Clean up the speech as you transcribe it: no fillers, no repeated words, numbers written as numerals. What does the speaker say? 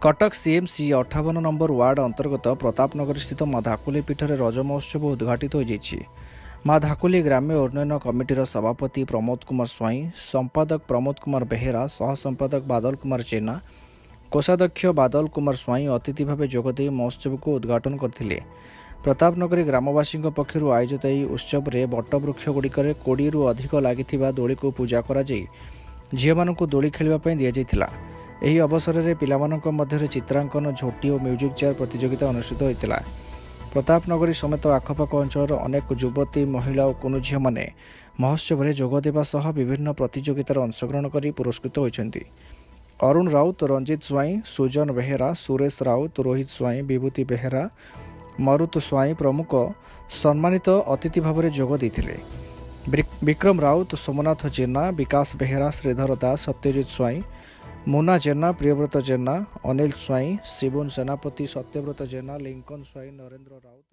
Cuttack CMC 58 number ward अंतर्गत प्रतापनगर स्थित माँ धाकुली पीठ में रज महोत्सव उद्घाटित हो माँ धाकुली ग्राम्य उन्नयन कमिटीर सभापति प्रमोद कुमार स्वाई, संपादक प्रमोद कुमार बेहेरा, सह संपादक बादल कुमार जेना, कोषाध्यक्ष बादल कुमार स्वाई अतिथि भाव जोगदे महोत्सव को उद्घाटन करथिले। प्रतापनगरी ग्रामवासी पक्षर आयोजित यह उत्सव में बटवृक्षगुड़िकर 20 रु अधिक लगी दोली को पूजा कर झील दोली खेलने दिया। ଏହି ଅବସରରେ ପିଲାମାନଙ୍କ ମଧ୍ୟରେ ଚିତ୍ରାଙ୍କନ, ଝୋଟି ଓ ମ୍ୟୁଜିକ୍ ଚେୟାର ପ୍ରତିଯୋଗିତା ଅନୁଷ୍ଠିତ ହୋଇଥିଲା। ପ୍ରତାପନଗରୀ ସମେତ ଆଖପାଖ ଅଞ୍ଚଳର ଅନେକ ଯୁବତୀ, ମହିଳା ଓ କୁନି ଝିଅମାନେ ମହୋତ୍ସବରେ ଯୋଗ ଦେବା ସହ ବିଭିନ୍ନ ପ୍ରତିଯୋଗିତାରେ ଅଂଶଗ୍ରହଣ କରି ପୁରସ୍କୃତ ହୋଇଛନ୍ତି। ଅରୁଣ ରାଉତ, ରଞ୍ଜିତ ସ୍ୱାଇଁ, ସୁଜନ ବେହେରା, ସୁରେଶ ରାଉତ, ରୋହିତ ସ୍ୱାଇଁ, ବିଭୂତି ବେହେରା, ମରୁତ ସ୍ୱାଇଁ ପ୍ରମୁଖ ସମ୍ମାନିତ ଅତିଥି ଭାବରେ ଯୋଗ ଦେଇଥିଲେ। ବିକ୍ରମ ରାଉତ, ସୋମନାଥ ଜେନା, ବିକାଶ ବେହେରା, ଶ୍ରୀଧର ଦାସ, ସତ୍ୟଜିତ ସ୍ୱାଇଁ, मुना जेना, प्रियव्रत जेना, अनिल स्वाई, शिबुन सेनापति, सत्यव्रत जेना, लिंकन स्वाई, नरेंद्र राउत।